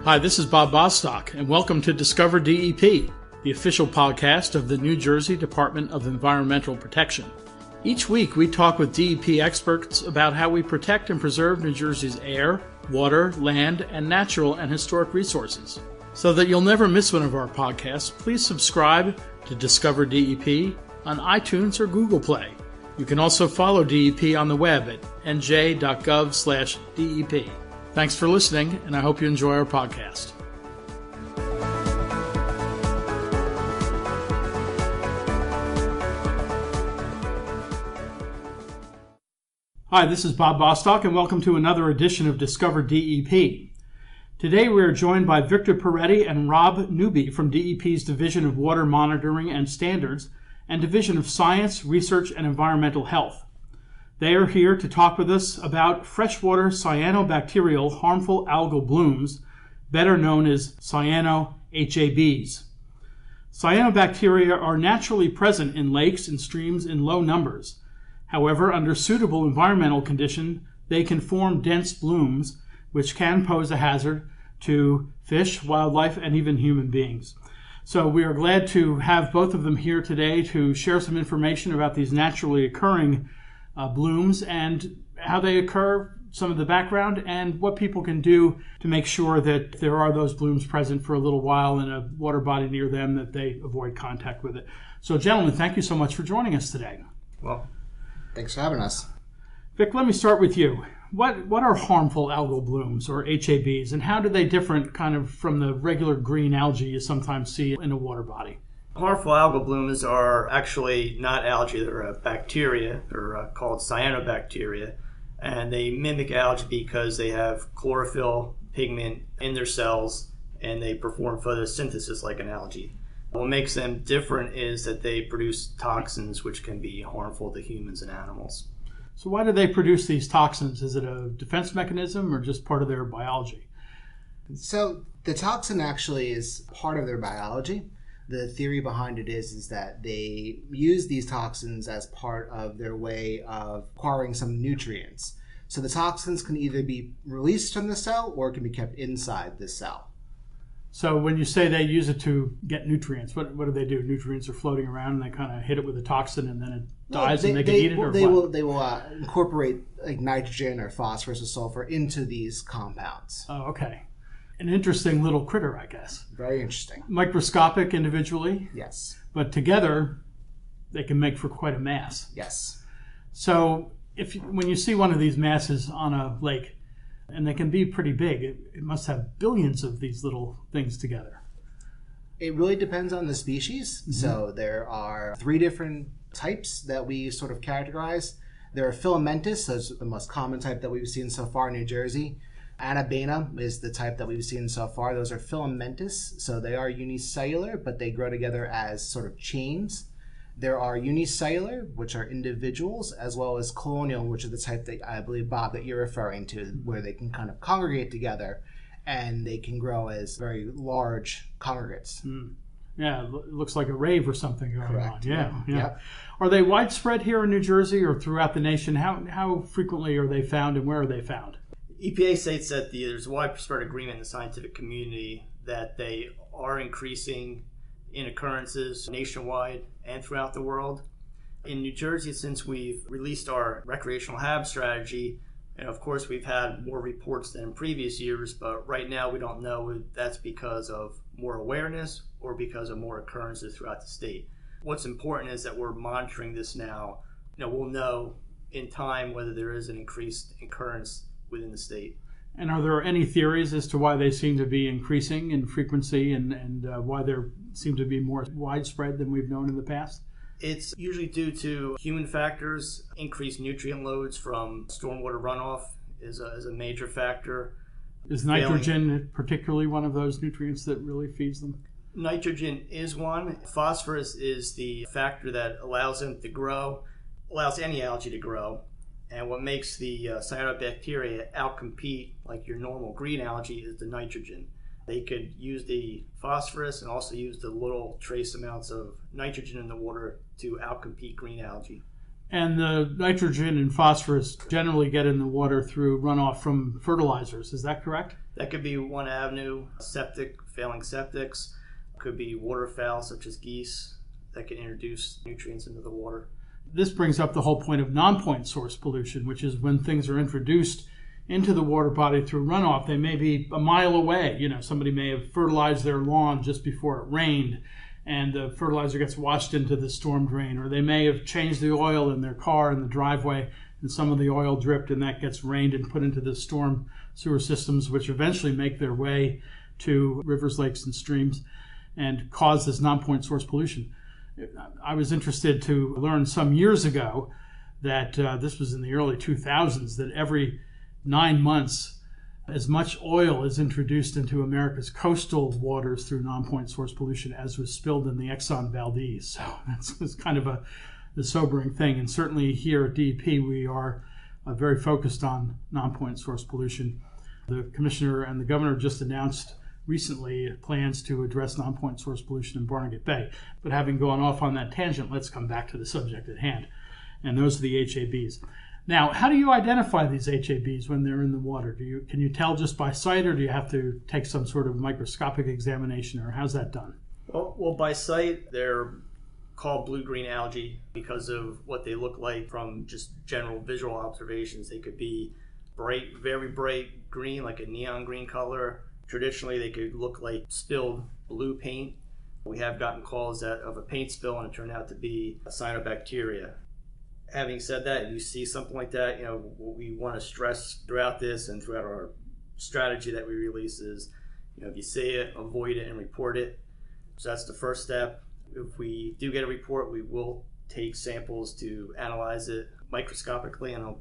Hi, this is Bob Bostock, and welcome to Discover DEP, the official podcast of the New Jersey Department of Environmental Protection. Each week, we talk with DEP experts about how we protect and preserve New Jersey's air, water, land, and natural and historic resources. So that you'll never miss one of our podcasts, please subscribe to Discover DEP on iTunes or Google Play. You can also follow DEP on the web at nj.gov/DEP. Thanks for listening, and I hope you enjoy our podcast. Hi, this is Bob Bostock, and welcome to another edition of Discover DEP. Today we are joined by Victor Poretti and Rob Newby from DEP's Division of Water Monitoring and Standards and Division of Science, Research, and Environmental Health. They are here to talk with us about freshwater cyanobacterial harmful algal blooms, better known as CyanoHABs. Cyanobacteria are naturally present in lakes and streams in low numbers. However, under suitable environmental conditions, they can form dense blooms, which can pose a hazard to fish, wildlife, and even human beings. So we are glad to have both of them here today to share some information about these naturally occurring blooms and how they occur, some of the background, and what people can do to make sure that there are those blooms present for a little while in a water body near them, that they avoid contact with it. So gentlemen, thank you so much for joining us today. Well, thanks for having us. Vic, let me start with you. What are harmful algal blooms, or HABs, and how do they differ kind of from the regular green algae you sometimes see in a water body? Harmful algal blooms are actually not algae, they're a bacteria. They're called cyanobacteria, and they mimic algae because they have chlorophyll pigment in their cells and they perform photosynthesis like an algae. What makes them different is that they produce toxins which can be harmful to humans and animals. So why do they produce these toxins? Is it a defense mechanism or just part of their biology? So the toxin actually is part of their biology. The theory behind it is that they use these toxins as part of their way of acquiring some nutrients. So the toxins can either be released from the cell or can be kept inside the cell. So when you say they use it to get nutrients, what do they do? Nutrients are floating around and they kind of hit it with a toxin and then it dies and they can eat it? They will incorporate like nitrogen or phosphorus or sulfur into these compounds. Oh, okay. An interesting little critter, I guess. Very interesting. Microscopic individually? Yes. But together, they can make for quite a mass. Yes. So when you see one of these masses on a lake, and they can be pretty big, it must have billions of these little things together. It really depends on the species. Mm-hmm. So there are 3 different types that we sort of categorize. There are filamentous, that's the most common type that we've seen so far in New Jersey. Anabena is the type that we've seen so far. Those are filamentous, so they are unicellular, but they grow together as sort of chains. There are unicellular, which are individuals, as well as colonial, which is the type that I believe, Bob, that you're referring to, where they can kind of congregate together and they can grow as very large congregates. Mm. Yeah, it looks like a rave or something going Correct. on. Yeah. Yep. Are they widespread here in New Jersey or throughout the nation? How frequently are they found and where are they found? EPA states that there's widespread agreement in the scientific community that they are increasing in occurrences nationwide and throughout the world. In New Jersey, since we've released our recreational HAB strategy, and of course we've had more reports than in previous years, but right now we don't know if that's because of more awareness or because of more occurrences throughout the state. What's important is that we're monitoring this now. We'll know in time whether there is an increased occurrence within the state. And are there any theories as to why they seem to be increasing in frequency and why they seem to be more widespread than we've known in the past? It's usually due to human factors. Increased nutrient loads from stormwater runoff is a major factor. Is nitrogen particularly one of those nutrients that really feeds them? Nitrogen is one. Phosphorus is the factor that allows them to grow, allows any algae to grow. And what makes the cyanobacteria outcompete like your normal green algae is the nitrogen. They could use the phosphorus and also use the little trace amounts of nitrogen in the water to outcompete green algae. And the nitrogen and phosphorus generally get in the water through runoff from fertilizers. Is that correct? That could be one avenue. Failing septics. Could be waterfowl such as geese that can introduce nutrients into the water. This brings up the whole point of non-point source pollution, which is when things are introduced into the water body through runoff. They may be a mile away. Somebody may have fertilized their lawn just before it rained, and the fertilizer gets washed into the storm drain, or they may have changed the oil in their car in the driveway, and some of the oil dripped, and that gets rained and put into the storm sewer systems, which eventually make their way to rivers, lakes, and streams and cause this non-point source pollution. I was interested to learn some years ago that this was in the early 2000s, that every 9 months as much oil is introduced into America's coastal waters through non-point source pollution as was spilled in the Exxon Valdez. So that's kind of a sobering thing. And certainly here at DEP, we are very focused on non-point source pollution. The commissioner and the governor just announced recently plans to address non-point source pollution in Barnegat Bay. But having gone off on that tangent, let's come back to the subject at hand. And those are the HABs. Now, how do you identify these HABs when they're in the water? Can you tell just by sight, or do you have to take some sort of microscopic examination, or how's that done? Well, by sight, they're called blue-green algae because of what they look like from just general visual observations. They could be bright, very bright green, like a neon green color. Traditionally, they could look like spilled blue paint. We have gotten calls of a paint spill, and it turned out to be a cyanobacteria. Having said that, if you see something like that, what we want to stress throughout this and throughout our strategy that we release is, if you see it, avoid it and report it. So that's the first step. If we do get a report, we will take samples to analyze it microscopically, and I'll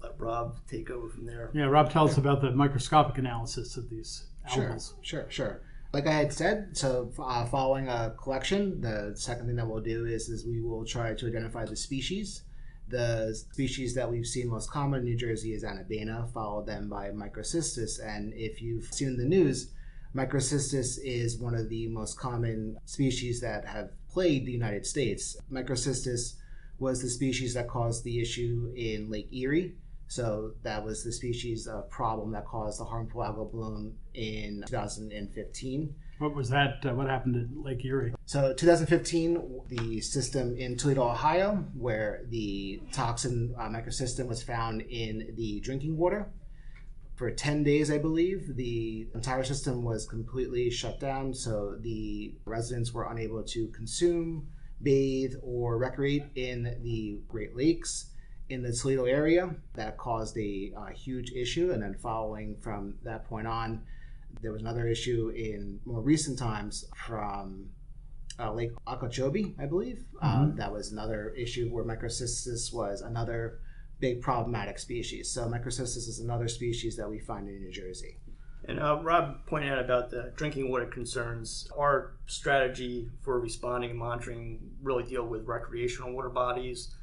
let Rob take over from there. Yeah, Rob, tell us about the microscopic analysis of these algals. Sure. Like I had said, so following a collection, the second thing that we'll do is we will try to identify the species. The species that we've seen most common in New Jersey is Anabena, followed then by Microcystis. And if you've seen the news, Microcystis is one of the most common species that have plagued the United States. Microcystis was the species that caused the issue in Lake Erie. So that was the species of problem that caused the harmful algal bloom in 2015. What was that? What happened at Lake Erie? So 2015, the system in Toledo, Ohio, where the toxin microcystin was found in the drinking water. For 10 days, I believe, the entire system was completely shut down, so the residents were unable to consume, bathe, or recreate in the Great Lakes. In the Toledo area, that caused a huge issue, and then following from that point on, there was another issue in more recent times from Lake Okeechobee, I believe. That was another issue where Microcystis was another big problematic species. So Microcystis is another species that we find in New Jersey. And Rob pointed out about the drinking water concerns. Our strategy for responding and monitoring really deal with recreational water bodies.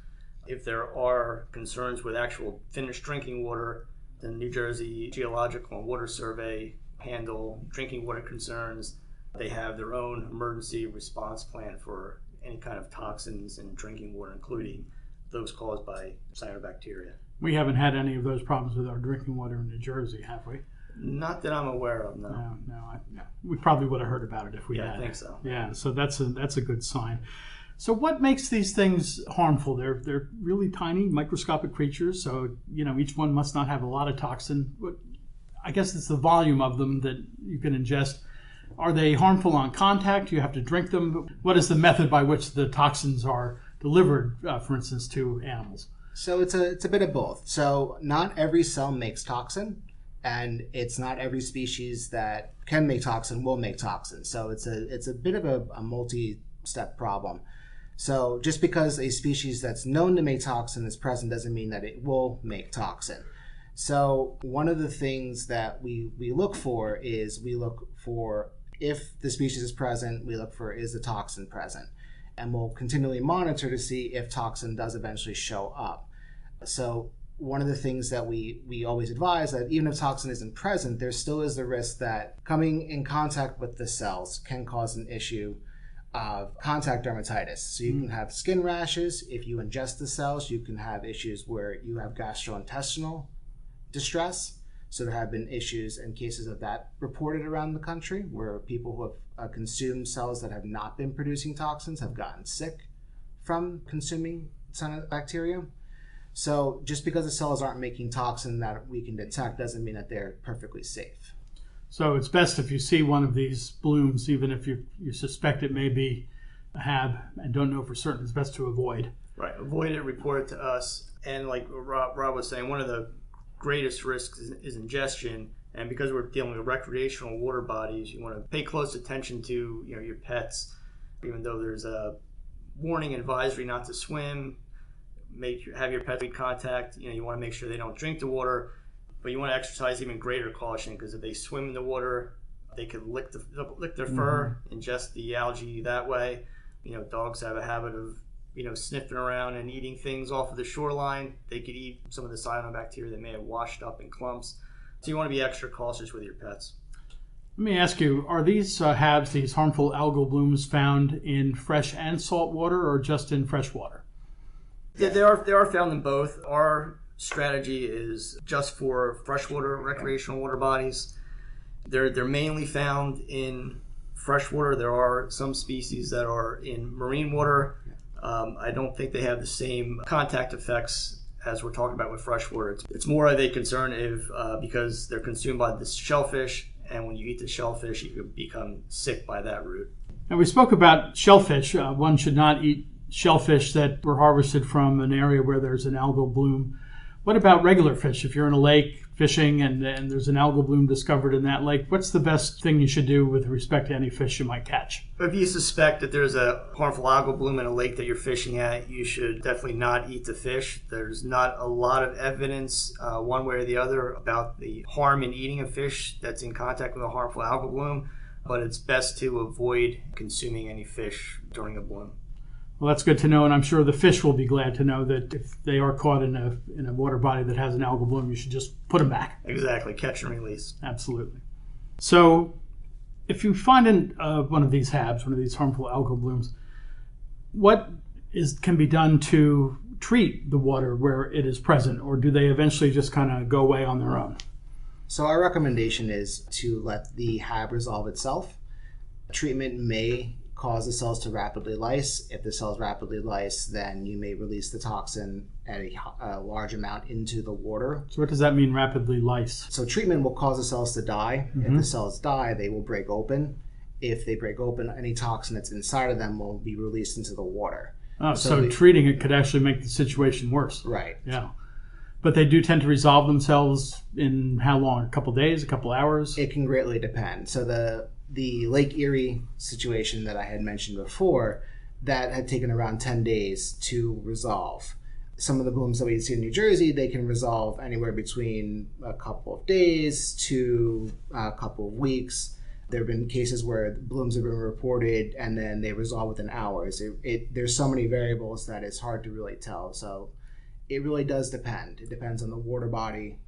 If there are concerns with actual finished drinking water, the New Jersey Geological and Water Survey handle drinking water concerns. They have their own emergency response plan for any kind of toxins in drinking water, including those caused by cyanobacteria. We haven't had any of those problems with our drinking water in New Jersey, have we? Not that I'm aware of, no. No. We probably would have heard about it if we had. I think so. Yeah, so that's a good sign. So what makes these things harmful? They're really tiny, microscopic creatures, so each one must not have a lot of toxin. I guess it's the volume of them that you can ingest. Are they harmful on contact? You have to drink them. What is the method by which the toxins are delivered, for instance, to animals? So it's a bit of both. So not every cell makes toxin, and it's not every species that can make toxin will make toxin. So it's a bit of a multi-step problem. So just because a species that's known to make toxin is present doesn't mean that it will make toxin. So one of the things that we look for is if the species is present, we look for is the toxin present. And we'll continually monitor to see if toxin does eventually show up. So one of the things that we always advise that even if toxin isn't present, there still is the risk that coming in contact with the cells can cause an issue of contact dermatitis. So you can have skin rashes. If you ingest the cells, you can have issues where you have gastrointestinal distress. So there have been issues and cases of that reported around the country where people who have consumed cells that have not been producing toxins have gotten sick from consuming cyanobacteria. So just because the cells aren't making toxin that we can detect doesn't mean that they're perfectly safe. So it's best if you see one of these blooms, even if you suspect it may be a HAB and don't know for certain, it's best to avoid. Right, avoid it, report it to us. And like Rob was saying, one of the greatest risks is ingestion. And because we're dealing with recreational water bodies, you want to pay close attention to your pets. Even though there's a warning advisory not to swim, have your pet make contact. You want to make sure they don't drink the water. But you want to exercise even greater caution because if they swim in the water, they could lick their fur, ingest the algae that way. Dogs have a habit of sniffing around and eating things off of the shoreline. They could eat some of the cyanobacteria that may have washed up in clumps. So you want to be extra cautious with your pets. Let me ask you, are these HABs, these harmful algal blooms, found in fresh and salt water or just in fresh water? Yeah, they are found in both. Our strategy is just for freshwater recreational water bodies. They're mainly found in freshwater. There are some species that are in marine water. I don't think they have the same contact effects as we're talking about with freshwater. It's more of a concern because they're consumed by the shellfish, and when you eat the shellfish, you can become sick by that route. And we spoke about shellfish. One should not eat shellfish that were harvested from an area where there's an algal bloom. What about regular fish? If you're in a lake fishing and there's an algal bloom discovered in that lake, what's the best thing you should do with respect to any fish you might catch? If you suspect that there's a harmful algal bloom in a lake that you're fishing at, you should definitely not eat the fish. There's not a lot of evidence one way or the other about the harm in eating a fish that's in contact with a harmful algal bloom, but it's best to avoid consuming any fish during a bloom. Well, that's good to know, and I'm sure the fish will be glad to know that if they are caught in a water body that has an algal bloom, you should just put them back. Exactly, catch and release. Absolutely. So if you find one of these HABs, one of these harmful algal blooms, what can be done to treat the water where it is present, or do they eventually just kind of go away on their own? So our recommendation is to let the HAB resolve itself. Treatment may cause the cells to rapidly lyse. If the cells rapidly lyse, then you may release the toxin at a large amount into the water. So what does that mean, rapidly lyse? So treatment will cause the cells to die. If the cells die, they will break open. If they break open, any toxin that's inside of them will be released into the water. Oh, so treating it could actually make the situation worse. Right. Yeah. But they do tend to resolve themselves in how long? A couple days, a couple hours? It can greatly depend. So the Lake Erie situation that I had mentioned before, that had taken around 10 days to resolve. Some of the blooms that we see in New Jersey, they can resolve anywhere between a couple of days to a couple of weeks. There have been cases where blooms have been reported and then they resolve within hours. There's so many variables that it's hard to really tell. So it really does depend. It depends on the water body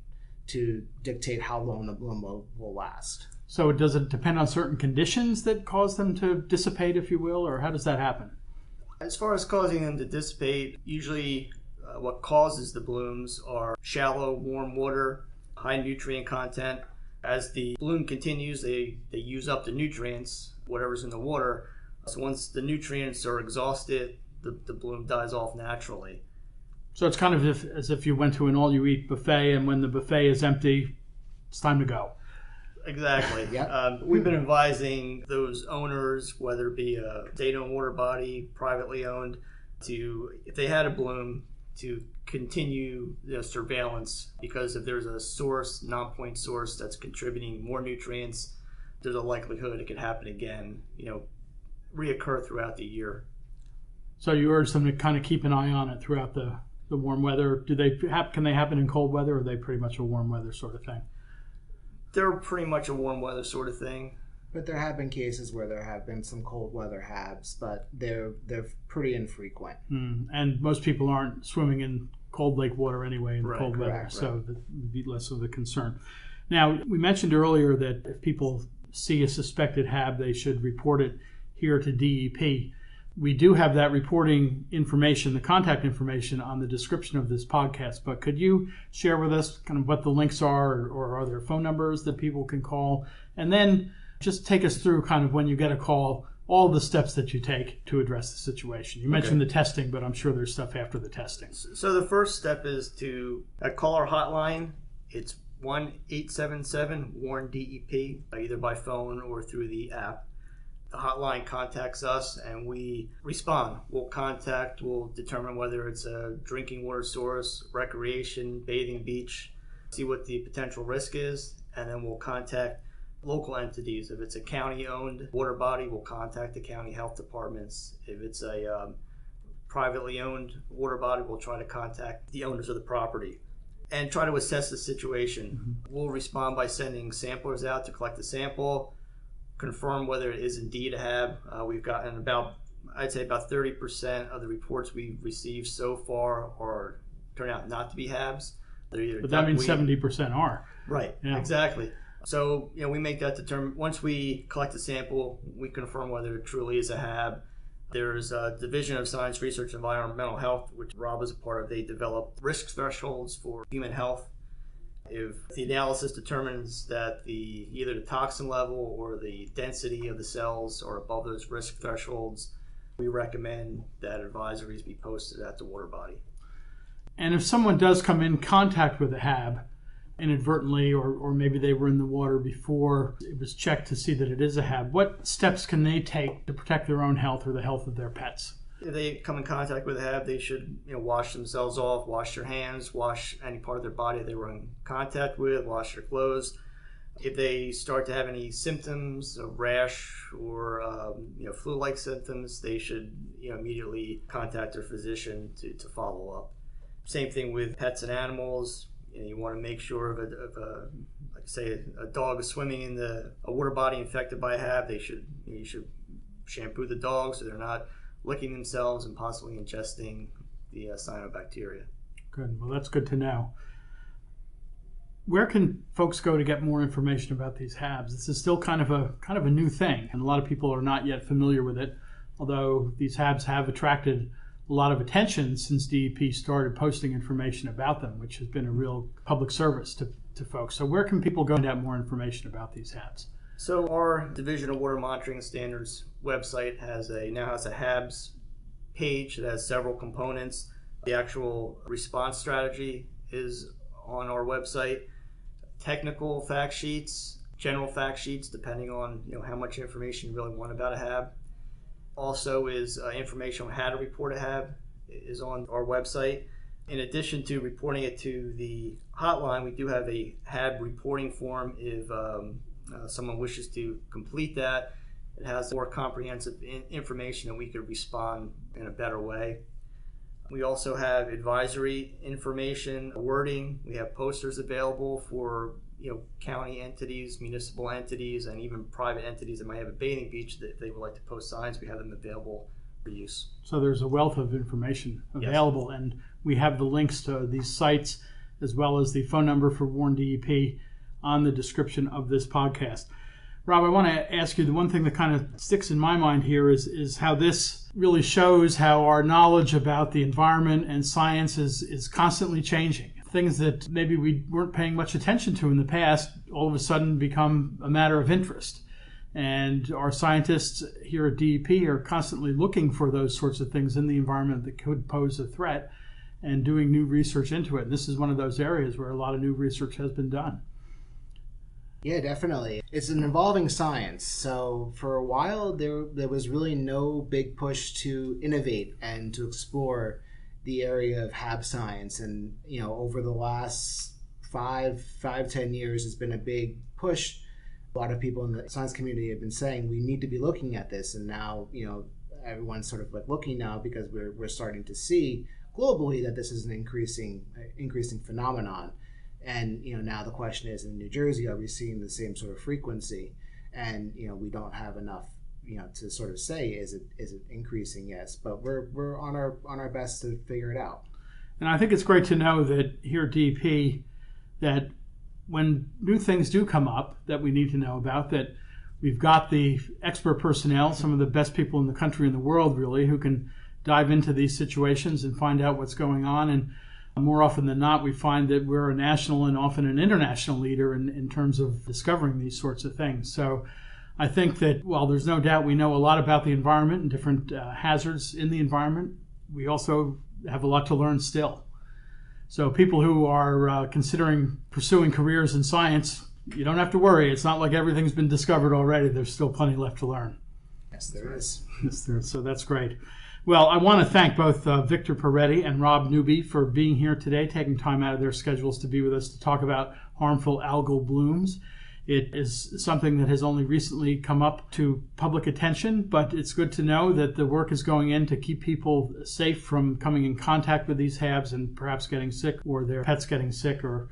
to dictate how long the bloom will last. So does it depend on certain conditions that cause them to dissipate, if you will, or how does that happen? As far as causing them to dissipate, usually what causes the blooms are shallow, warm water, high nutrient content. As the bloom continues, they use up the nutrients, whatever's in the water. So once the nutrients are exhausted, the bloom dies off naturally. So it's kind of as if you went to an all-you-eat buffet, and when the buffet is empty, it's time to go. Exactly. Yep. We've been advising those owners, whether it be a state-owned water body, privately owned, if they had a bloom, to continue surveillance, because if there's a source, non-point source, that's contributing more nutrients, there's a likelihood it could happen again, reoccur throughout the year. So you urge them to kind of keep an eye on it throughout the warm weather. Can they happen in cold weather, or are they pretty much a warm weather sort of thing? They're pretty much a warm weather sort of thing. But there have been cases where there have been some cold weather HABs, but they're pretty infrequent. And most people aren't swimming in cold lake water anyway in cold weather, so that would be less of a concern. Now, we mentioned earlier that if people see a suspected HAB, they should report it here to DEP. We do have that reporting information, the contact information on the description of this podcast, but could you share with us kind of what the links are, or are there phone numbers that people can call? And then just take us through kind of when you get a call, all the steps that you take to address the situation. You mentioned the testing, but I'm sure there's stuff after the testing. So the first step is to call our hotline. It's 1-877-WARN DEP, either by phone or through the app. The hotline contacts us and we respond. We'll determine whether it's a drinking water source, recreation, bathing beach, see what the potential risk is, and then we'll contact local entities. If it's a county-owned water body, we'll contact the county health departments. If it's a privately owned water body, we'll try to contact the owners of the property and try to assess the situation. We'll respond by sending samplers out to collect the sample, confirm whether it is indeed a HAB. We've gotten I'd say about 30% of the reports we've received so far turn out not to be HABs. But that means 70% are. Right, yeah. Exactly. So, we make that determination. Once we collect the sample, we confirm whether it truly is a HAB. There's a Division of Science, Research, and Environmental Health, which Rob is a part of. They develop risk thresholds for human health. If the analysis determines that either the toxin level or the density of the cells are above those risk thresholds, we recommend that advisories be posted at the water body. And if someone does come in contact with a HAB inadvertently, or maybe they were in the water before it was checked to see that it is a HAB, what steps can they take to protect their own health or the health of their pets? If they come in contact with a HAB, they should wash themselves off, wash their hands, wash any part of their body they were in contact with, wash their clothes. If they start to have any symptoms of rash or flu-like symptoms, they should immediately contact their physician to follow up. Same thing with pets and animals. You want to make sure a dog is swimming in a water body infected by a HAB, you should shampoo the dog so they're not licking themselves and possibly ingesting the cyanobacteria. Good. Well, that's good to know. Where can folks go to get more information about these HABs? This is still kind of a new thing, and a lot of people are not yet familiar with it, although these HABs have attracted a lot of attention since DEP started posting information about them, which has been a real public service to folks. So where can people go to get more information about these HABs? So our Division of Water Monitoring Standards website now has a HABs page that has several components. The actual response strategy is on our website. Technical fact sheets, general fact sheets, depending on how much information you really want about a HAB. Also is information on how to report a HAB is on our website. In addition to reporting it to the hotline, we do have a HAB reporting form if someone wishes to complete that. It has more comprehensive information and we could respond in a better way. We also have advisory information, wording. We have posters available for county entities, municipal entities, and even private entities that might have a bathing beach that they would like to post signs. We have them available for use. So there's a wealth of information available, yes. And we have the links to these sites as well as the phone number for WARN DEP on the description of this podcast. Rob, I want to ask you, the one thing that kind of sticks in my mind here is how this really shows how our knowledge about the environment and science is constantly changing. Things that maybe we weren't paying much attention to in the past all of a sudden become a matter of interest. And our scientists here at DEP are constantly looking for those sorts of things in the environment that could pose a threat and doing new research into it. And this is one of those areas where a lot of new research has been done. Yeah, definitely. It's an evolving science. So for a while, there was really no big push to innovate and to explore the area of HAB science. And, over the last 10 years, it's been a big push. A lot of people in the science community have been saying we need to be looking at this. And now, everyone's sort of looking now because we're starting to see globally that this is an increasing phenomenon. And now the question is, in New Jersey, are we seeing the same sort of frequency? And we don't have enough to sort of say is it increasing? Yes, but we're on our best to figure it out. And I think it's great to know that here at DEP that when new things do come up that we need to know about, that We've got the expert personnel, some of the best people in the country and the world, really, who can dive into these situations and find out what's going on. And more often than not, we find that we're a national and often an international leader in terms of discovering these sorts of things. So I think that while there's no doubt we know a lot about the environment and different hazards in the environment, we also have a lot to learn still. So people who are considering pursuing careers in science, you don't have to worry. It's not like everything's been discovered already. There's still plenty left to learn. Yes, there is. Yes, there is. So that's great. Well, I want to thank both Victor Poretti and Rob Newby for being here today, taking time out of their schedules to be with us to talk about harmful algal blooms. It is something that has only recently come up to public attention, but it's good to know that the work is going in to keep people safe from coming in contact with these HABs and perhaps getting sick, or their pets getting sick, or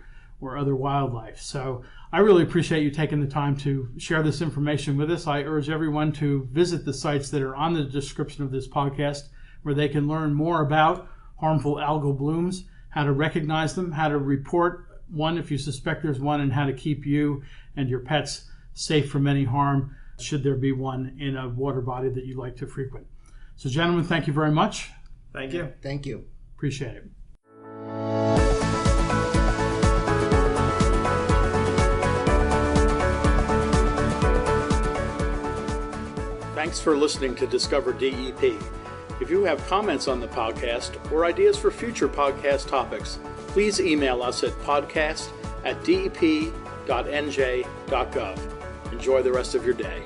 other wildlife. So I really appreciate you taking the time to share this information with us. I urge everyone to visit the sites that are on the description of this podcast, where they can learn more about harmful algal blooms, how to recognize them, how to report one if you suspect there's one, and how to keep you and your pets safe from any harm should there be one in a water body that you like to frequent. So gentlemen, thank you very much. Thank you. Thank you. Appreciate it. Thanks for listening to Discover DEP. If you have comments on the podcast or ideas for future podcast topics, please email us at podcast@dep.nj.gov. Enjoy the rest of your day.